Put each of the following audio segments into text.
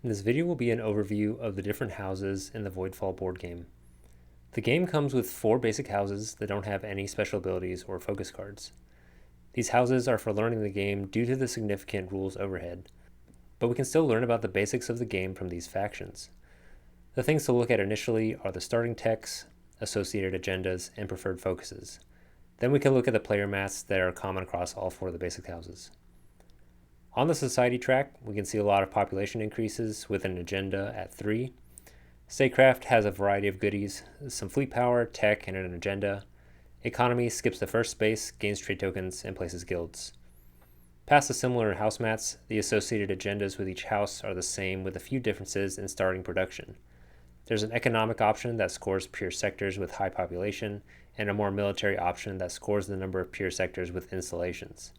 This video will be an overview of the different houses in the Voidfall board game. The game comes with 4 basic houses that don't have any special abilities or focus cards. These houses are for learning the game due to the significant rules overhead, but we can still learn about the basics of the game from these factions. The things to look at initially are the starting techs, associated agendas, and preferred focuses. Then we can look at the player mats that are common across all 4 of the basic houses. On the society track, we can see a lot of population increases with an agenda at 3. Statecraft has a variety of goodies, some fleet power, tech, and an agenda. Economy skips the first space, gains trade tokens, and places guilds. Past the similar house mats, the associated agendas with each house are the same with a few differences in starting production. There's an economic option that scores pure sectors with high population, and a more military option that scores the number of pure sectors with installations.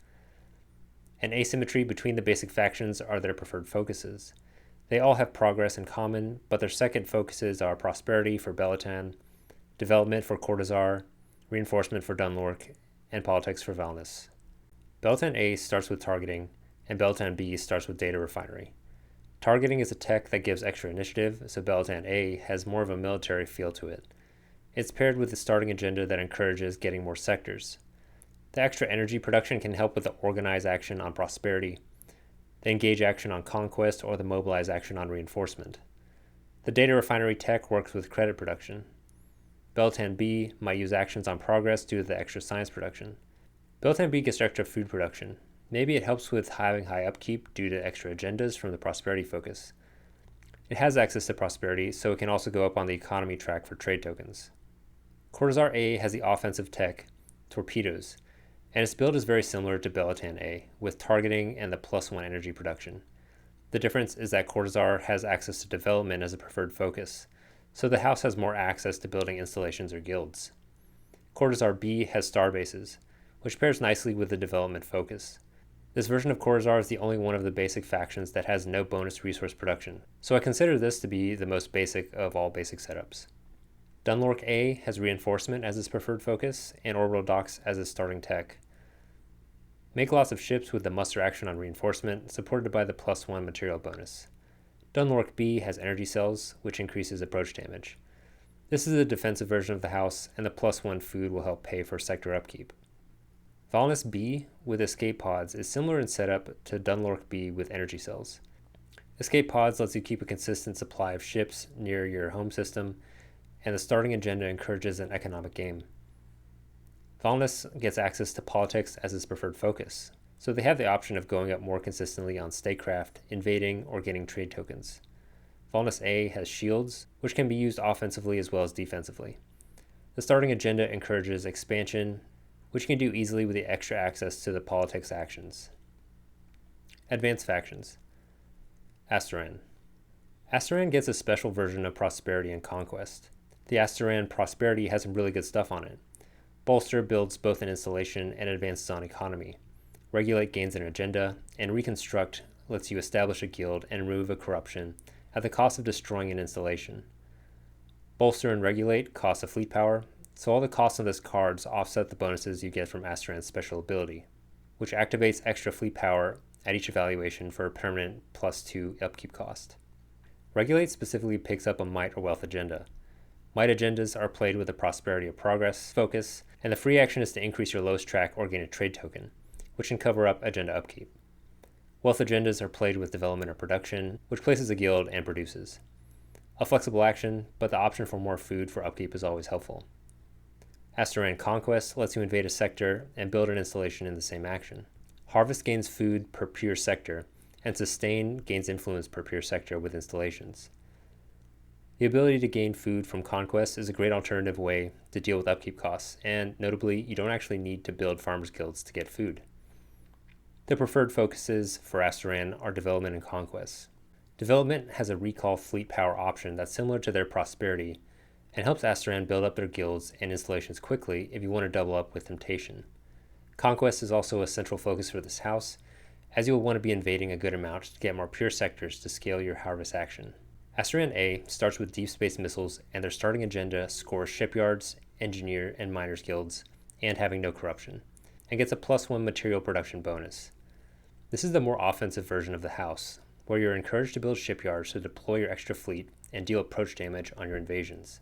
An asymmetry between the basic factions are their preferred focuses. They all have progress in common, but their second focuses are prosperity for Belatan, development for Cortazar, reinforcement for Dunlork, and politics for Valnis. Belatan A starts with targeting, and Belatan B starts with data refinery. Targeting is a tech that gives extra initiative, so Belatan A has more of a military feel to it. It's paired with the starting agenda that encourages getting more sectors. The extra energy production can help with the organize action on prosperity, the engage action on conquest, or the mobilize action on reinforcement. The data refinery tech works with credit production. Belatan B might use actions on progress due to the extra science production. Belatan B gets extra food production. Maybe it helps with having high upkeep due to extra agendas from the prosperity focus. It has access to prosperity, so it can also go up on the economy track for trade tokens. Cortazar A has the offensive tech, torpedoes, and its build is very similar to Belatan A, with targeting and the +1 energy production. The difference is that Cortazar has access to development as a preferred focus, so the house has more access to building installations or guilds. Cortazar B has star bases, which pairs nicely with the development focus. This version of Cortazar is the only one of the basic factions that has no bonus resource production, so I consider this to be the most basic of all basic setups. Dunlork A has reinforcement as its preferred focus, and orbital docks as its starting tech. Make lots of ships with the muster action on reinforcement, supported by the +1 material bonus. Dunlork B has energy cells, which increases approach damage. This is a defensive version of the house, and the +1 food will help pay for sector upkeep. Valnis B with escape pods is similar in setup to Dunlork B with energy cells. Escape pods lets you keep a consistent supply of ships near your home system, and the starting agenda encourages an economic game. Valnis gets access to politics as its preferred focus, so they have the option of going up more consistently on statecraft, invading, or getting trade tokens. Valnis A has shields, which can be used offensively as well as defensively. The starting agenda encourages expansion, which you can do easily with the extra access to the politics actions. Advanced factions. Astoran. Astoran gets a special version of prosperity and conquest. The Astoran prosperity has some really good stuff on it. Bolster builds both an installation and advances on economy. Regulate gains an agenda, and reconstruct lets you establish a guild and remove a corruption at the cost of destroying an installation. Bolster and regulate cost a fleet power, so all the costs of this cards offset the bonuses you get from Astoran's special ability, which activates extra fleet power at each evaluation for a permanent +2 upkeep cost. Regulate specifically picks up a might or wealth agenda. Might agendas are played with the prosperity of progress focus, and the free action is to increase your lowest track or gain a trade token, which can cover up agenda upkeep. Wealth agendas are played with development or production, which places a guild and produces. A flexible action, but the option for more food for upkeep is always helpful. Astoran Conquest lets you invade a sector and build an installation in the same action. Harvest gains food per pure sector, and Sustain gains influence per pure sector with installations. The ability to gain food from Conquest is a great alternative way to deal with upkeep costs, and notably, you don't actually need to build farmers' guilds to get food. The preferred focuses for Astoran are development and conquest. Development has a recall fleet power option that's similar to their prosperity, and helps Astoran build up their guilds and installations quickly if you want to double up with temptation. Conquest is also a central focus for this house, as you will want to be invading a good amount to get more pure sectors to scale your harvest action. Astoran A starts with deep space missiles, and their starting agenda scores shipyards, engineer, and miners guilds, and having no corruption, and gets a +1 material production bonus. This is the more offensive version of the house. where you're encouraged to build shipyards to deploy your extra fleet and deal approach damage on your invasions.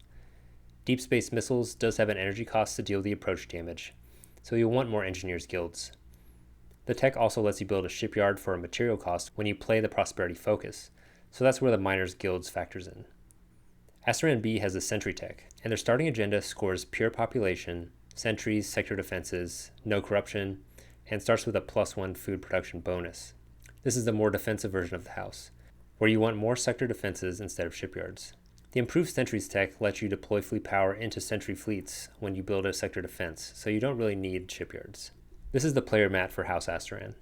Deep Space Missiles does have an energy cost to deal the approach damage, so you'll want more Engineers Guilds. The tech also lets you build a shipyard for a material cost when you play the Prosperity focus, so that's where the Miners Guilds factors in. Astoran B has the Sentry tech, and their starting agenda scores pure population, sentries, sector defenses, no corruption, and starts with a +1 food production bonus. This is the more defensive version of the house, where you want more sector defenses instead of shipyards. The improved sentries tech lets you deploy fleet power into sentry fleets when you build a sector defense, so you don't really need shipyards. This is the player mat for House Astoran.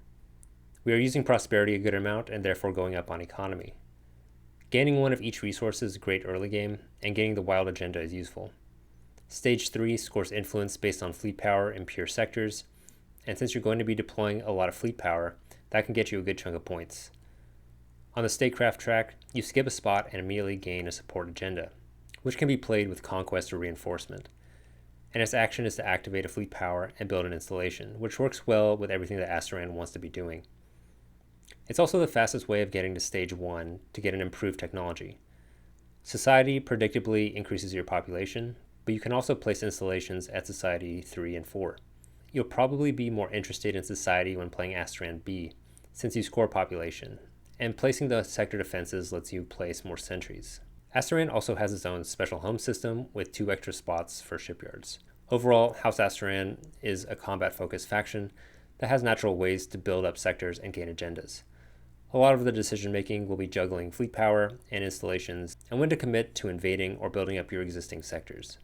We are using prosperity a good amount and therefore going up on economy. Gaining one of each resource is great early game, and getting the wild agenda is useful. Stage 3 scores influence based on fleet power in pure sectors, and since you're going to be deploying a lot of fleet power, that can get you a good chunk of points. On the statecraft track, you skip a spot and immediately gain a support agenda, which can be played with conquest or reinforcement. And its action is to activate a fleet power and build an installation, which works well with everything that Astoran wants to be doing. It's also the fastest way of getting to stage 1 to get an improved technology. Society predictably increases your population, but you can also place installations at Society 3 and 4. You'll probably be more interested in Society when playing Astoran B, since you score population, and placing the sector defenses lets you place more sentries. Astoran also has its own special home system with 2 extra spots for shipyards. Overall, House Astoran is a combat-focused faction that has natural ways to build up sectors and gain agendas. A lot of the decision-making will be juggling fleet power and installations, and when to commit to invading or building up your existing sectors.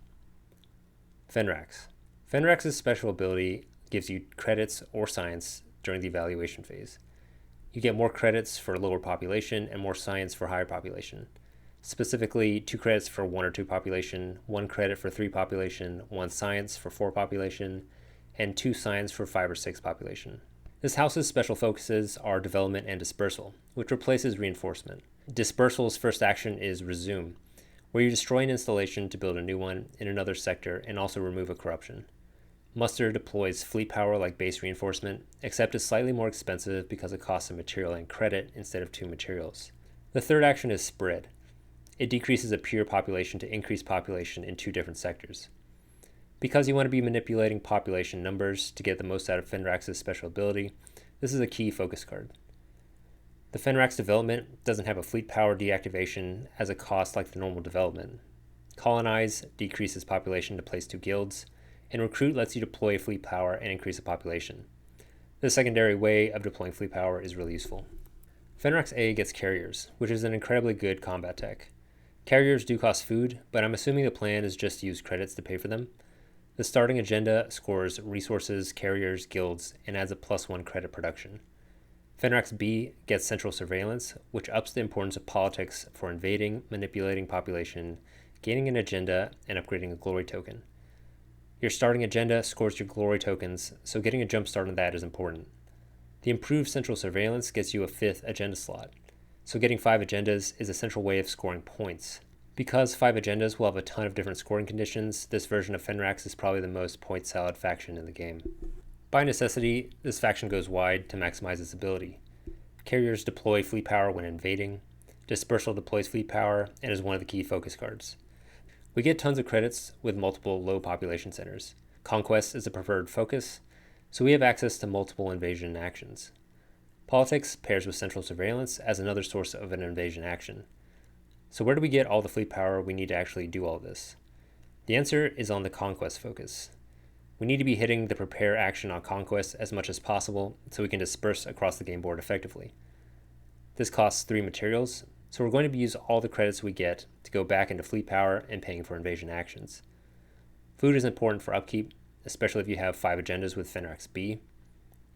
Fenrax. Fenrax's special ability gives you credits or science during the evaluation phase. You get more credits for lower population and more science for higher population. Specifically, 2 credits for 1 or 2 population, 1 credit for 3 population, 1 science for 4 population, and 2 science for 5 or 6 population. This house's special focuses are development and dispersal, which replaces reinforcement. Dispersal's first action is resume, where you destroy an installation to build a new one in another sector and also remove a corruption. Muster deploys fleet power like base reinforcement, except is slightly more expensive because it costs a material and credit instead of 2 materials. The third action is spread. It decreases a pure population to increase population in 2 different sectors. Because you want to be manipulating population numbers to get the most out of Fenrax's special ability, this is a key focus card. The Fenrax development doesn't have a fleet power deactivation as a cost like the normal development. Colonize decreases population to place 2 guilds, and Recruit lets you deploy fleet power and increase the population. This secondary way of deploying fleet power is really useful. Fenrax A gets Carriers, which is an incredibly good combat tech. Carriers do cost food, but I'm assuming the plan is just to use credits to pay for them. The starting agenda scores resources, carriers, guilds, and adds a +1 credit production. Fenrax B gets Central Surveillance, which ups the importance of politics for invading, manipulating population, gaining an agenda, and upgrading a glory token. Your starting agenda scores your glory tokens, so getting a jump start on that is important. The improved Central Surveillance gets you a 5th agenda slot, so getting 5 agendas is a central way of scoring points. Because 5 agendas will have a ton of different scoring conditions, this version of Fenrax is probably the most point-salad faction in the game. By necessity, this faction goes wide to maximize its ability. Carriers deploy fleet power when invading, Dispersal deploys fleet power, and is one of the key focus cards. We get tons of credits with multiple low population centers. Conquest is a preferred focus, so we have access to multiple invasion actions. Politics pairs with Central Surveillance as another source of an invasion action. So where do we get all the fleet power we need to actually do all this? The answer is on the Conquest focus. We need to be hitting the prepare action on Conquest as much as possible so we can disperse across the game board effectively. This costs 3 materials, so we're going to use all the credits we get to go back into fleet power and paying for invasion actions. Food is important for upkeep, especially if you have 5 agendas with Fenrax B.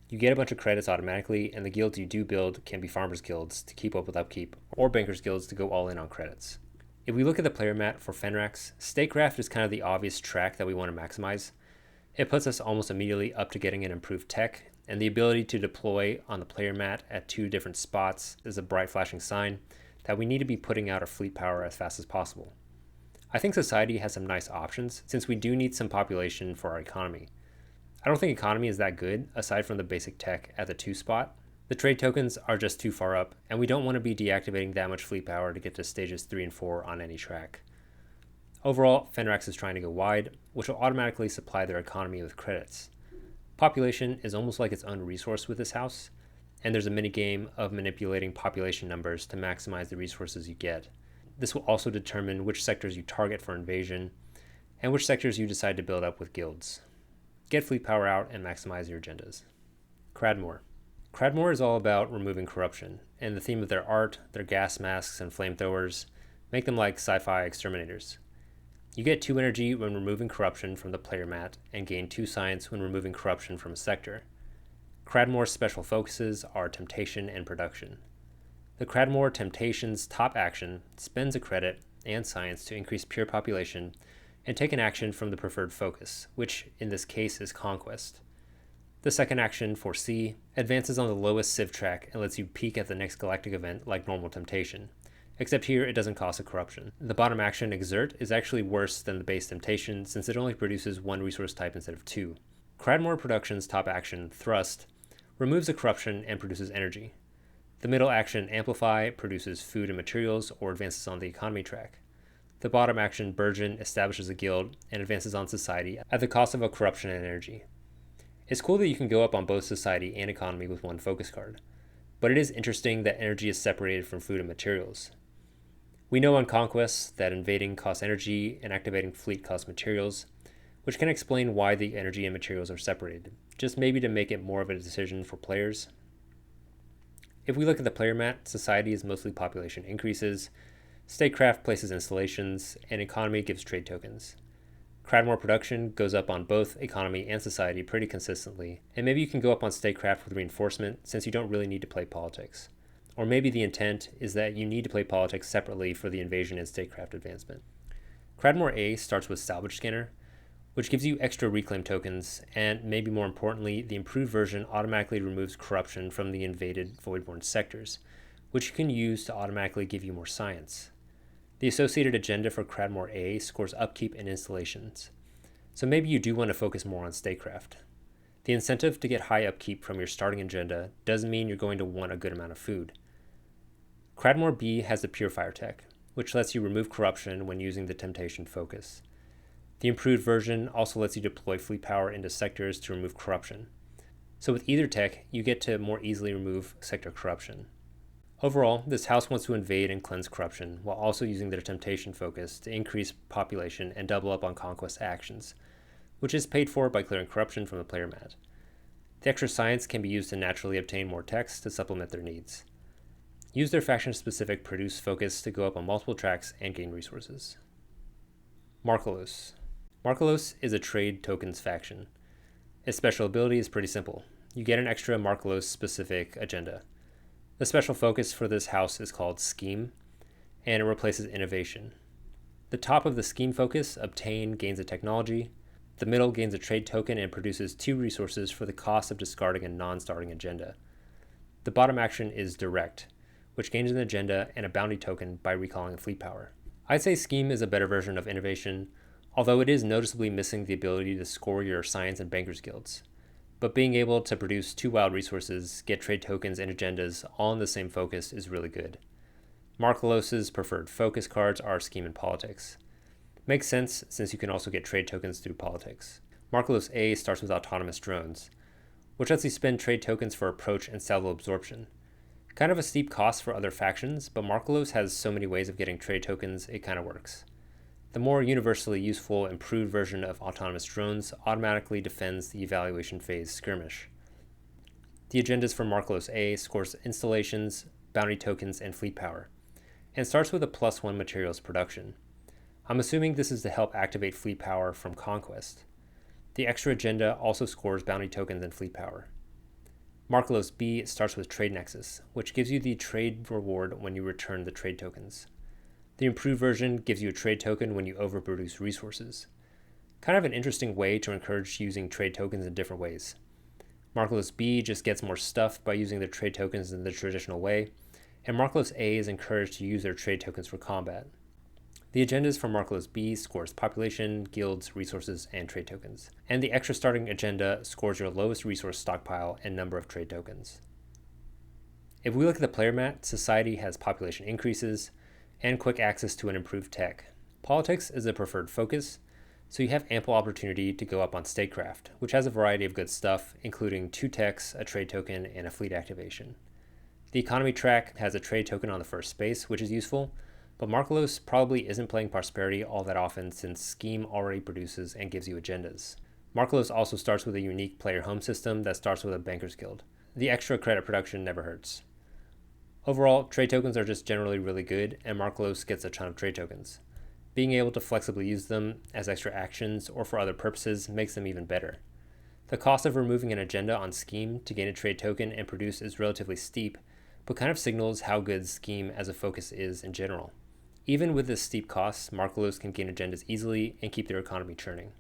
You get a bunch of credits automatically, and the guilds you do build can be farmers guilds to keep up with upkeep, or bankers guilds to go all in on credits. If we look at the player mat for Fenrax, Statecraft is kind of the obvious track that we want to maximize. It puts us almost immediately up to getting an improved tech, and the ability to deploy on the player mat at 2 different spots is a bright flashing sign that we need to be putting out our fleet power as fast as possible. I think Society has some nice options since we do need some population for our economy. I don't think economy is that good aside from the basic tech at the 2 spot, The trade tokens are just too far up, and we don't want to be deactivating that much fleet power to get to stages 3 and 4 on any track. Overall, Fenrax is trying to go wide, which will automatically supply their economy with credits. Population is almost like its own resource with this house, and there's a minigame of manipulating population numbers to maximize the resources you get. This will also determine which sectors you target for invasion, and which sectors you decide to build up with guilds. Get fleet power out and maximize your agendas. Kradmor. Kradmor is all about removing corruption, and the theme of their art, their gas masks and flamethrowers, make them like sci-fi exterminators. You get 2 energy when removing corruption from the player mat, and gain 2 science when removing corruption from a sector. Kradmor's special focuses are temptation and production. The Kradmor Temptation's top action spends a credit and science to increase pure population and take an action from the preferred focus, which in this case is Conquest. The second action, Foresee, advances on the lowest civ track and lets you peek at the next galactic event like normal Temptation, except here it doesn't cost a corruption. The bottom action, Exert, is actually worse than the base Temptation since it only produces 1 resource type instead of 2. Kradmor Production's top action, Thrust, removes a corruption and produces energy. The middle action, Amplify, produces food and materials or advances on the economy track. The bottom action, Burgeon, establishes a guild and advances on society at the cost of a corruption and energy. It's cool that you can go up on both society and economy with 1 focus card, but it is interesting that energy is separated from food and materials. We know on Conquest that invading costs energy and activating fleet costs materials, which can explain why the energy and materials are separated, just maybe to make it more of a decision for players. If we look at the player mat, society is mostly population increases, statecraft places installations, and economy gives trade tokens. Kradmor Production goes up on both economy and society pretty consistently, and maybe you can go up on statecraft with reinforcement since you don't really need to play politics. Or maybe the intent is that you need to play politics separately for the invasion and statecraft advancement. Kradmor A starts with Salvage Scanner, which gives you extra reclaim tokens, and maybe more importantly, the improved version automatically removes corruption from the invaded Voidborn sectors, which you can use to automatically give you more science. The associated agenda for Kradmor A scores upkeep and installations, so maybe you do want to focus more on statecraft. The incentive to get high upkeep from your starting agenda does mean you're going to want a good amount of food. Kradmor B has the Purifier tech, which lets you remove corruption when using the Temptation focus. The improved version also lets you deploy fleet power into sectors to remove corruption. So with either tech, you get to more easily remove sector corruption. Overall, this house wants to invade and cleanse corruption, while also using their Temptation focus to increase population and double up on Conquest actions, which is paid for by clearing corruption from the player mat. The extra science can be used to naturally obtain more techs to supplement their needs. Use their faction-specific Produce focus to go up on multiple tracks and gain resources. Marqualos. Marqualos is a trade tokens faction. Its special ability is pretty simple. You get an extra Marqualos-specific agenda. The special focus for this house is called Scheme, and it replaces Innovation. The top of the Scheme focus, Obtain, gains a technology. The middle gains a trade token and produces 2 resources for the cost of discarding a non-starting agenda. The bottom action is Direct, which gains an agenda and a bounty token by recalling a fleet power. I'd say Scheme is a better version of Innovation, although it is noticeably missing the ability to score your science and bankers guilds. But being able to produce 2 wild resources, get trade tokens and agendas all in the same focus is really good. Marqualos' preferred focus cards are Scheme and Politics. Makes sense since you can also get trade tokens through Politics. Marqualos A starts with Autonomous Drones, which lets you spend trade tokens for Approach and Salvo Absorption. Kind of a steep cost for other factions, but Marqualos has so many ways of getting trade tokens, it kind of works. The more universally useful improved version of Autonomous Drones automatically defends the evaluation phase skirmish. The agendas for Marqualos A scores installations, bounty tokens, and fleet power, and starts with a +1 materials production. I'm assuming this is to help activate fleet power from Conquest. The extra agenda also scores bounty tokens and fleet power. Marqualos B starts with Trade Nexus, which gives you the trade reward when you return the trade tokens. The improved version gives you a trade token when you overproduce resources. Kind of an interesting way to encourage using trade tokens in different ways. Marqualos B just gets more stuff by using their trade tokens in the traditional way, and Marqualos A is encouraged to use their trade tokens for combat. The agendas for Marqualos B scores population, guilds, resources, and trade tokens. And the extra starting agenda scores your lowest resource stockpile and number of trade tokens. If we look at the player mat, society has population increases and quick access to an improved tech. Politics is a preferred focus, so you have ample opportunity to go up on statecraft, which has a variety of good stuff, including 2 techs, a trade token, and a fleet activation. The economy track has a trade token on the first space, which is useful, but Marqualos probably isn't playing Prosperity all that often since Scheme already produces and gives you agendas. Marqualos also starts with a unique player home system that starts with a Banker's Guild. The extra credit production never hurts. Overall, trade tokens are just generally really good, and Marqualos gets a ton of trade tokens. Being able to flexibly use them as extra actions or for other purposes makes them even better. The cost of removing an agenda on Scheme to gain a trade token and produce is relatively steep, but kind of signals how good Scheme as a focus is in general. Even with this steep cost, Marqualos can gain agendas easily and keep their economy churning.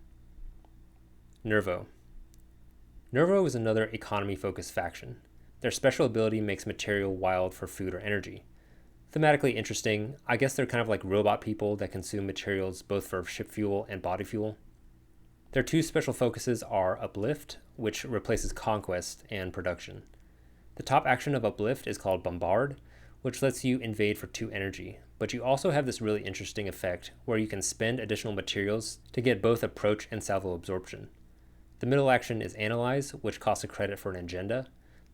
Nervo. Nervo is another economy-focused faction. Their special ability makes material wild for food or energy. Thematically interesting, I guess they're kind of like robot people that consume materials both for ship fuel and body fuel. Their 2 special focuses are Uplift, which replaces Conquest, and Production. The top action of Uplift is called Bombard, which lets you invade for 2 energy, but you also have this really interesting effect where you can spend additional materials to get both approach and salvo absorption. The middle action is Analyze, which costs a credit for an agenda.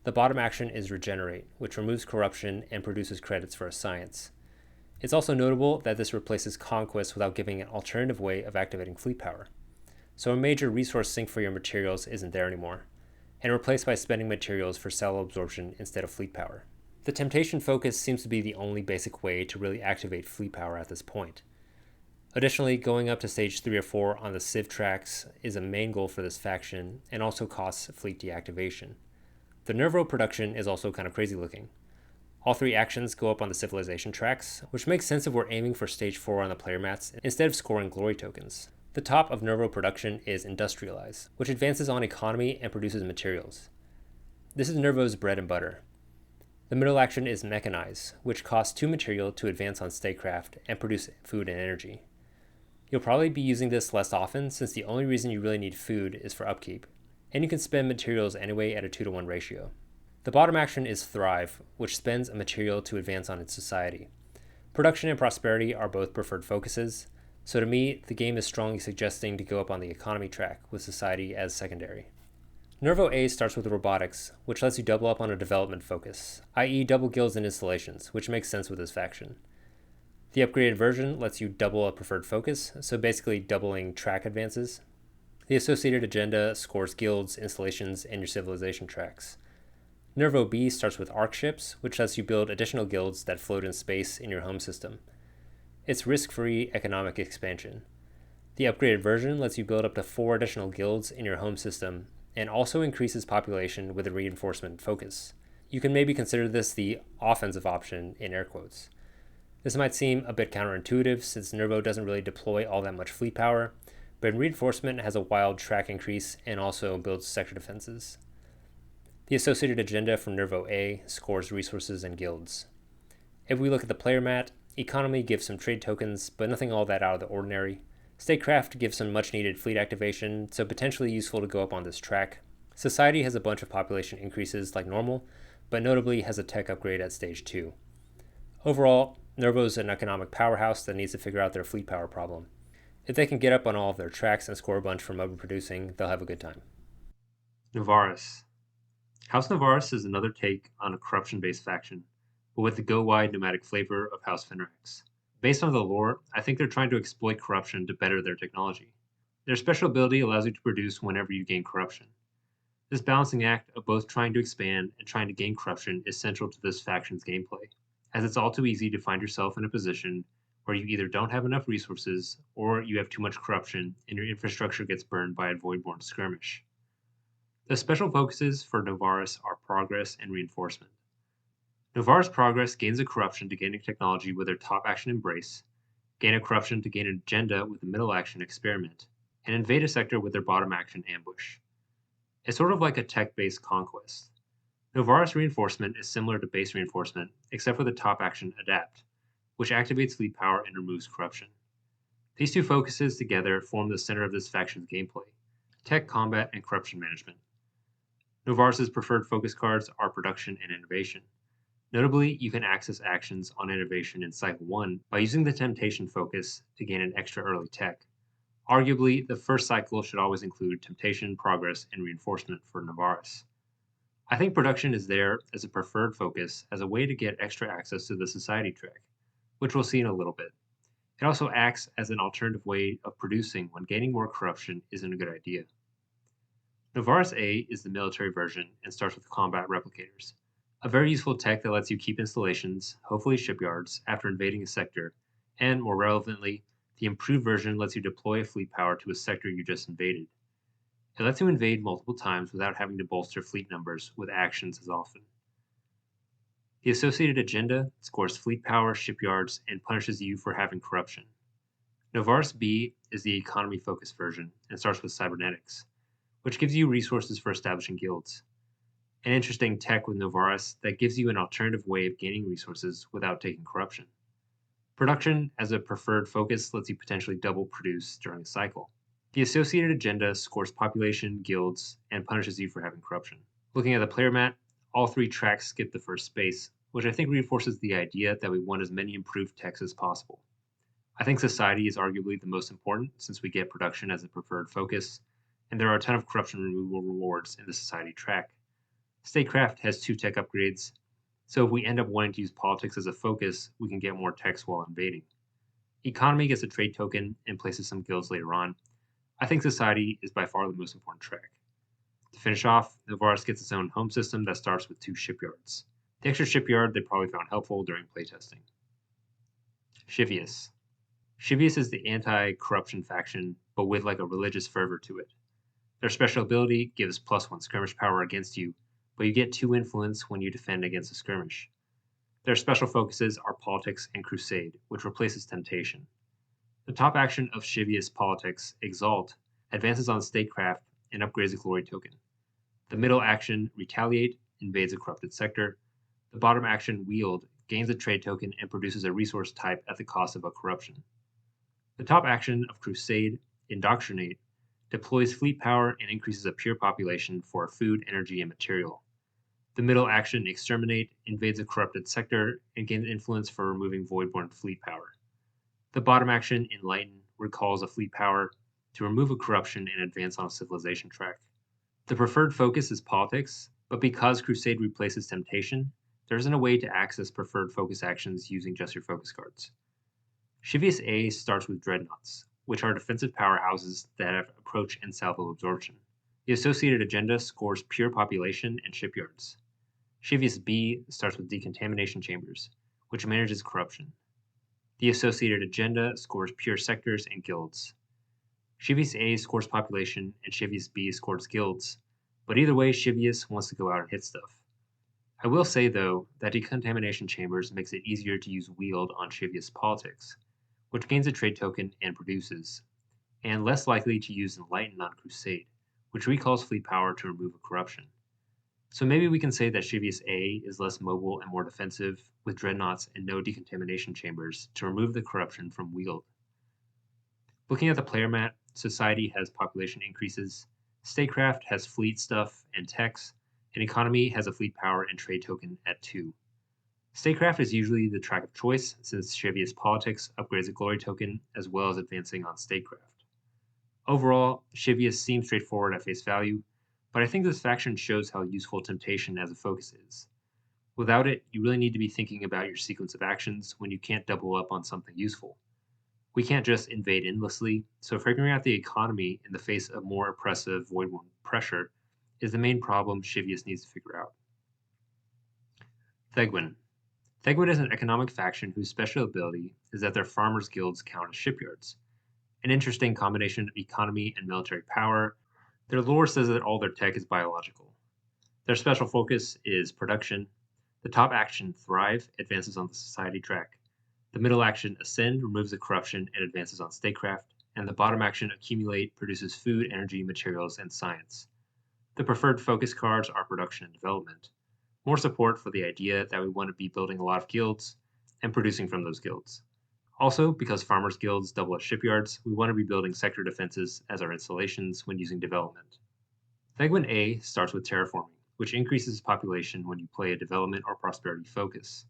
The bottom action is Regenerate, which removes corruption and produces credits for a science. It's also notable that this replaces Conquest without giving an alternative way of activating fleet power. So a major resource sink for your materials isn't there anymore, and replaced by spending materials for salvo absorption instead of fleet power. The Temptation focus seems to be the only basic way to really activate fleet power at this point. Additionally, going up to stage 3 or 4 on the Civ tracks is a main goal for this faction and also costs fleet deactivation. The Nervo production is also kind of crazy looking. All 3 actions go up on the civilization tracks, which makes sense if we're aiming for stage 4 on the player mats instead of scoring glory tokens. The top of Nervo production is Industrialize, which advances on economy and produces materials. This is Nervo's bread and butter. The middle action is Mechanize, which costs 2 material to advance on statecraft and produce food and energy. You'll probably be using this less often since the only reason you really need food is for upkeep, and you can spend materials anyway at a 2-to-1 ratio. The bottom action is Thrive, which spends a material to advance on its society. Production and Prosperity are both preferred focuses, so to me, the game is strongly suggesting to go up on the economy track with society as secondary. Nervo A starts with Robotics, which lets you double up on a development focus, i.e. double guilds and installations, which makes sense with this faction. The upgraded version lets you double a preferred focus, so basically doubling track advances. The associated agenda scores guilds, installations, and your civilization tracks. Nervo B starts with Arc ships, which lets you build additional guilds that float in space in your home system. It's risk-free economic expansion. The upgraded version lets you build up to 4 additional guilds in your home system and also increases population with a reinforcement focus. You can maybe consider this the offensive option in air quotes. This might seem a bit counterintuitive since Nervo doesn't really deploy all that much fleet power, but reinforcement has a wild track increase and also builds sector defenses. The associated agenda from Nervo A scores resources and guilds. If we look at the player mat, economy gives some trade tokens, but nothing all that out of the ordinary. Statecraft gives some much needed fleet activation, so potentially useful to go up on this track. Society has a bunch of population increases like normal, but notably has a tech upgrade at stage 2. Overall, Nervo's an economic powerhouse that needs to figure out their fleet power problem. If they can get up on all of their tracks and score a bunch from overproducing, they'll have a good time. Novaris. House Novaris is another take on a corruption-based faction, but with the go-wide nomadic flavor of House Fenrax. Based on the lore, I think they're trying to exploit corruption to better their technology. Their special ability allows you to produce whenever you gain corruption. This balancing act of both trying to expand and trying to gain corruption is central to this faction's gameplay, as it's all too easy to find yourself in a position where you either don't have enough resources or you have too much corruption and your infrastructure gets burned by a Voidborn skirmish. The special focuses for Novaris are Progress and Reinforcement. Novaris Progress gains a corruption to gaining technology with their top action Embrace, gain a corruption to gain an agenda with the middle action Experiment, and invade a sector with their bottom action Ambush. It's sort of like a tech-based conquest. Novaris Reinforcement is similar to base Reinforcement, except for the top action Adapt, which activates fleet power and removes corruption. These 2 focuses together form the center of this faction's gameplay: tech, combat, and corruption management. Novaris' preferred focus cards are Production and Innovation. Notably, you can access actions on innovation in Cycle 1 by using the Temptation focus to gain an extra early tech. Arguably, the first cycle should always include Temptation, Progress, and Reinforcement for Novaris. I think production is there as a preferred focus as a way to get extra access to the society track, which we'll see in a little bit. It also acts as an alternative way of producing when gaining more corruption isn't a good idea. Novaris A is the military version and starts with combat replicators, a very useful tech that lets you keep installations, hopefully shipyards, after invading a sector, and more relevantly, the improved version lets you deploy a fleet power to a sector you just invaded. It lets you invade multiple times without having to bolster fleet numbers with actions as often. The associated agenda scores fleet power, shipyards, and punishes you for having corruption. Novaris B is the economy-focused version and starts with cybernetics, which gives you resources for establishing guilds. An interesting tech with Novaris that gives you an alternative way of gaining resources without taking corruption. Production as a preferred focus lets you potentially double produce during a cycle. The associated agenda scores population, guilds, and punishes you for having corruption. Looking at the player mat, all three tracks skip the first space, which I think reinforces the idea that we want as many improved techs as possible. I think society is arguably the most important since we get production as a preferred focus, and there are a ton of corruption removal rewards in the society track. Statecraft has 2 tech upgrades, so if we end up wanting to use politics as a focus, we can get more techs while invading. Economy gets a trade token and places some guilds later on. I think society is by far the most important track. To finish off, Novaris gets its own home system that starts with 2 shipyards. The extra shipyard they probably found helpful during playtesting. Shiveus. Shiveus is the anti-corruption faction, but with like a religious fervor to it. Their special ability gives +1 skirmish power against you, but you get 2 influence when you defend against a skirmish. Their special focuses are Politics and Crusade, which replaces Temptation. The top action of Shiveus Politics, Exalt, advances on Statecraft and upgrades a glory token. The middle action, Retaliate, invades a corrupted sector. The bottom action, Wield, gains a trade token and produces a resource type at the cost of a corruption. The top action of Crusade, Indoctrinate, deploys fleet power and increases a pure population for food, energy, and material. The middle action, Exterminate, invades a corrupted sector and gains influence for removing Voidborn fleet power. The bottom action, Enlighten, recalls a fleet power to remove a corruption and advance on a civilization track. The preferred focus is Politics, but because Crusade replaces Temptation, there isn't a way to access preferred focus actions using just your focus cards. Shiveus A starts with Dreadnoughts, which are defensive powerhouses that have approach and salvo absorption. The associated agenda scores pure population and shipyards. Shiveus B starts with Decontamination Chambers, which manages corruption. The associated agenda scores pure sectors and guilds. Shiveus A scores population and Shiveus B scores guilds, but either way, Shiveus wants to go out and hit stuff. I will say, though, that Decontamination Chambers makes it easier to use Wield on Shiveus Politics, which gains a trade token and produces, and less likely to use Enlighten on Crusade, which recalls fleet power to remove a corruption. So maybe we can say that Shiveus A is less mobile and more defensive, with Dreadnoughts and no Decontamination Chambers to remove the corruption from Wield. Looking at the player mat, Society has population increases, Statecraft has fleet stuff and techs, and Economy has a fleet power and trade token at 2. Statecraft is usually the track of choice since Shiveus Politics upgrades a glory token as well as advancing on Statecraft. Overall, Shiveus seems straightforward at face value, but I think this faction shows how useful Temptation as a focus is. Without it, you really need to be thinking about your sequence of actions when you can't double up on something useful. We can't just invade endlessly, so figuring out the economy in the face of more oppressive Voidborn pressure is the main problem Shiveus needs to figure out. Thegwyn. Thegwyn is an economic faction whose special ability is that their farmers' guilds count as shipyards. An interesting combination of economy and military power. Their lore says that all their tech is biological. Their special focus is production. The top action, Thrive, advances on the society track. The middle action, Ascend, removes the corruption and advances on Statecraft. And the bottom action, Accumulate, produces food, energy, materials, and science. The preferred focus cards are production and development. More support for the idea that we want to be building a lot of guilds and producing from those guilds. Also, because farmers' guilds double as shipyards, we want to be building sector defenses as our installations when using development. Thegwyn A starts with terraforming, which increases population when you play a development or prosperity focus.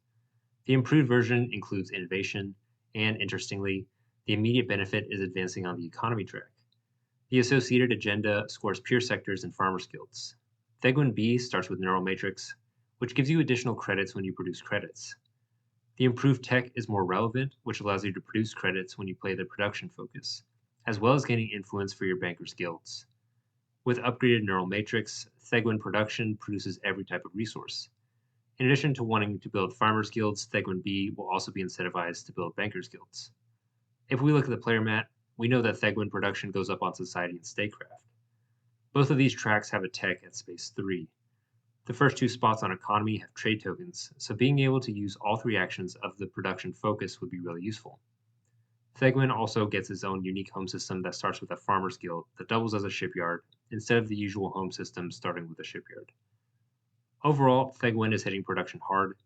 The improved version includes innovation, and interestingly, the immediate benefit is advancing on the economy track. The associated agenda scores pure sectors and farmers guilds. Thegwyn B starts with neural matrix, which gives you additional credits when you produce credits. The improved tech is more relevant, which allows you to produce credits when you play the production focus, as well as gaining influence for your bankers' guilds. With upgraded neural matrix, Thegwyn production produces every type of resource. In addition to wanting to build farmers' guilds, Thegwyn B will also be incentivized to build bankers' guilds. If we look at the player mat, we know that Thegwyn production goes up on society and statecraft. Both of these tracks have a tech at space 3. The first two spots on economy have trade tokens, so being able to use all three actions of the production focus would be really useful. Thegwyn also gets his own unique home system that starts with a farmer's guild that doubles as a shipyard, instead of the usual home system starting with a shipyard. Overall, Thegwyn is hitting production hard,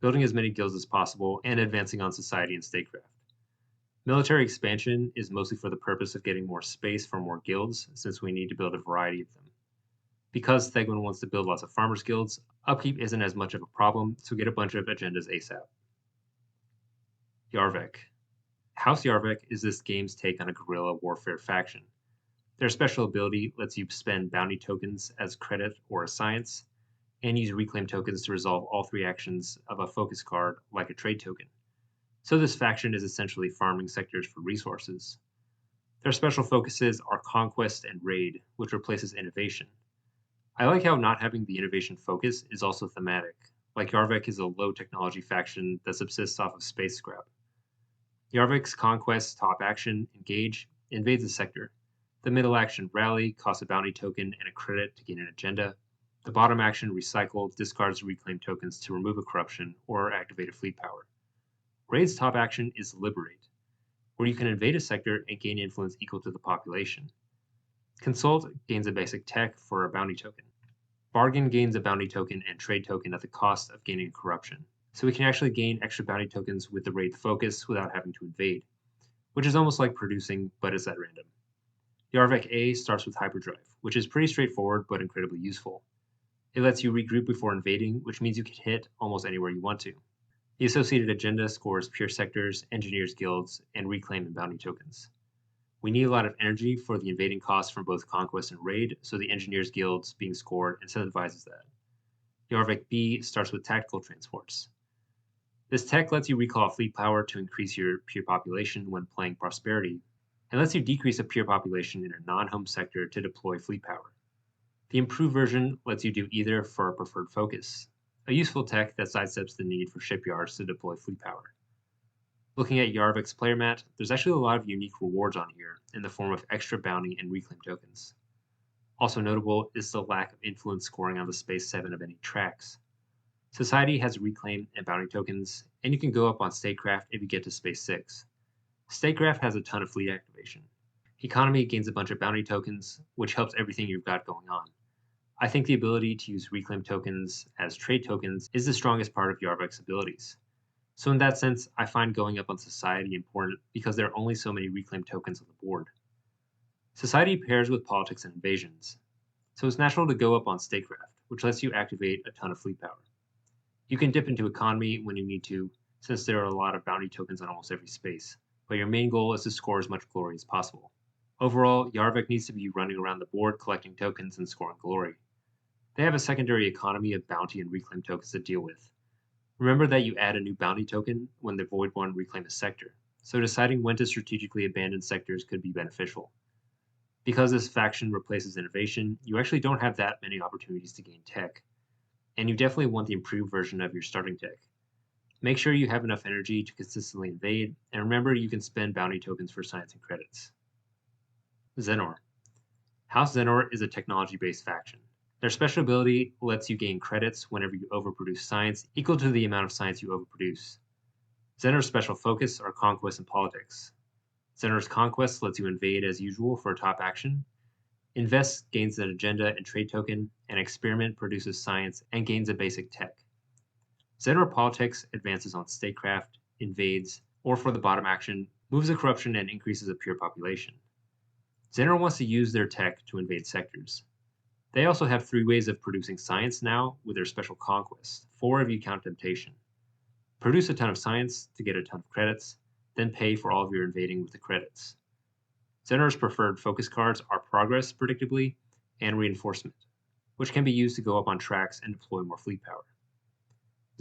building as many guilds as possible, and advancing on society and statecraft. Military expansion is mostly for the purpose of getting more space for more guilds, since we need to build a variety of them. Because Thegwyn wants to build lots of farmers guilds, upkeep isn't as much of a problem, so get a bunch of agendas ASAP. Yarvek. House Yarvek is this game's take on a guerrilla warfare faction. Their special ability lets you spend bounty tokens as credit or a science, and use reclaim tokens to resolve all three actions of a focus card like a trade token. So this faction is essentially farming sectors for resources. Their special focuses are Conquest and Raid, which replaces Innovation. I like how not having the Innovation focus is also thematic, like Yarvek is a low technology faction that subsists off of space scrap. Yarvek's Conquest top action, Engage, invades a sector. The middle action, Rally, costs a bounty token and a credit to gain an agenda. The bottom action, Recycle, discards reclaim tokens to remove a corruption or activate a fleet power. Raid's top action is Liberate, where you can invade a sector and gain influence equal to the population. Consult gains a basic tech for a bounty token. Bargain gains a bounty token and trade token at the cost of gaining corruption, so we can actually gain extra bounty tokens with the raid focus without having to invade, which is almost like producing, but it's at random. Yarvek A starts with Hyperdrive, which is pretty straightforward but incredibly useful. It lets you regroup before invading, which means you can hit almost anywhere you want to. The associated agenda scores pure sectors, engineers guilds, and reclaim and bounty tokens. We need a lot of energy for the invading costs from both Conquest and Raid, so the engineers guilds being scored incentivizes that. Yarvek B starts with tactical transports. This tech lets you recall fleet power to increase your pure population when playing prosperity, and lets you decrease a pure population in a non-home sector to deploy fleet power. The improved version lets you do either for a preferred focus, a useful tech that sidesteps the need for shipyards to deploy fleet power. Looking at Yarvek's player mat, there's actually a lot of unique rewards on here in the form of extra bounty and reclaim tokens. Also notable is the lack of influence scoring on the space 7 of any tracks. Society has reclaim and bounty tokens, and you can go up on statecraft if you get to space 6. Statecraft has a ton of fleet activation. Economy gains a bunch of bounty tokens, which helps everything you've got going on. I think the ability to use reclaim tokens as trade tokens is the strongest part of Yarvek's abilities. So in that sense, I find going up on Society important because there are only so many reclaim tokens on the board. Society pairs with politics and invasions, so it's natural to go up on statecraft, which lets you activate a ton of fleet power. You can dip into economy when you need to, since there are a lot of bounty tokens on almost every space, but your main goal is to score as much glory as possible. Overall, Yarvek needs to be running around the board collecting tokens and scoring glory. They have a secondary economy of bounty and reclaim tokens to deal with. Remember that you add a new bounty token when the Void one reclaim a sector, so deciding when to strategically abandon sectors could be beneficial. Because this faction replaces innovation, you actually don't have that many opportunities to gain tech, and you definitely want the improved version of your starting tech. Make sure you have enough energy to consistently invade, and remember you can spend bounty tokens for science and credits. Zenor. House Zenor is a technology-based faction. Their special ability lets you gain credits whenever you overproduce science equal to the amount of science you overproduce. Zenor's special focus are Conquest and Politics. Zenor's Conquest lets you invade as usual for a top action. Invest gains an agenda and trade token, and Experiment produces science and gains a basic tech. Zenor Politics advances on statecraft, invades, or for the bottom action, moves a corruption and increases a pure population. Zenor wants to use their tech to invade sectors. They also have 3 ways of producing science now with their special conquests, 4 if you count temptation. Produce a ton of science to get a ton of credits, then pay for all of your invading with the credits. Zenor's preferred focus cards are Progress, predictably, and Reinforcement, which can be used to go up on tracks and deploy more fleet power.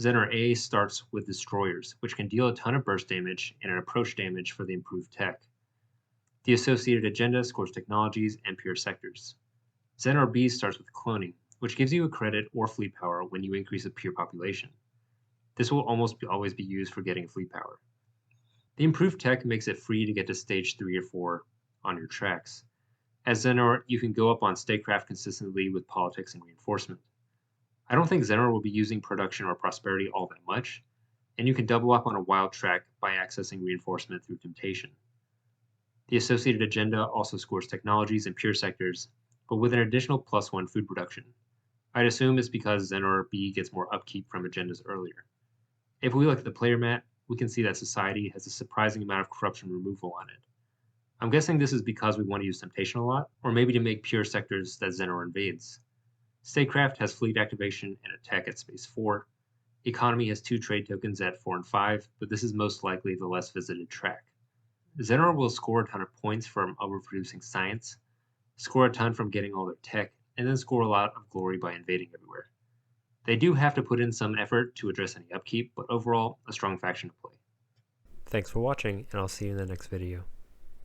Zenor A starts with Destroyers, which can deal a ton of burst damage and an approach damage for the improved tech. The associated agenda scores technologies and pure sectors. Zenor B starts with Cloning, which gives you a credit or fleet power when you increase a pure population. This will always be used for getting fleet power. The improved tech makes it free to get to stage 3 or 4 on your tracks. As Zenor, you can go up on statecraft consistently with politics and reinforcement. I don't think Zenor will be using production or prosperity all that much, and you can double up on a wild track by accessing reinforcement through temptation. The associated agenda also scores technologies and pure sectors, but with an additional +1 food production. I'd assume it's because Zenor B gets more upkeep from agendas earlier. If we look at the player mat, we can see that society has a surprising amount of corruption removal on it. I'm guessing this is because we want to use temptation a lot, or maybe to make pure sectors that Zenor invades. Statecraft has fleet activation and attack at space 4. Economy has 2 trade tokens at 4 and 5, but this is most likely the less visited track. Zenor will score a ton of points from overproducing science, score a ton from getting all their tech, and then score a lot of glory by invading everywhere. They do have to put in some effort to address any upkeep, but overall, a strong faction to play. Thanks for watching, and I'll see you in the next video.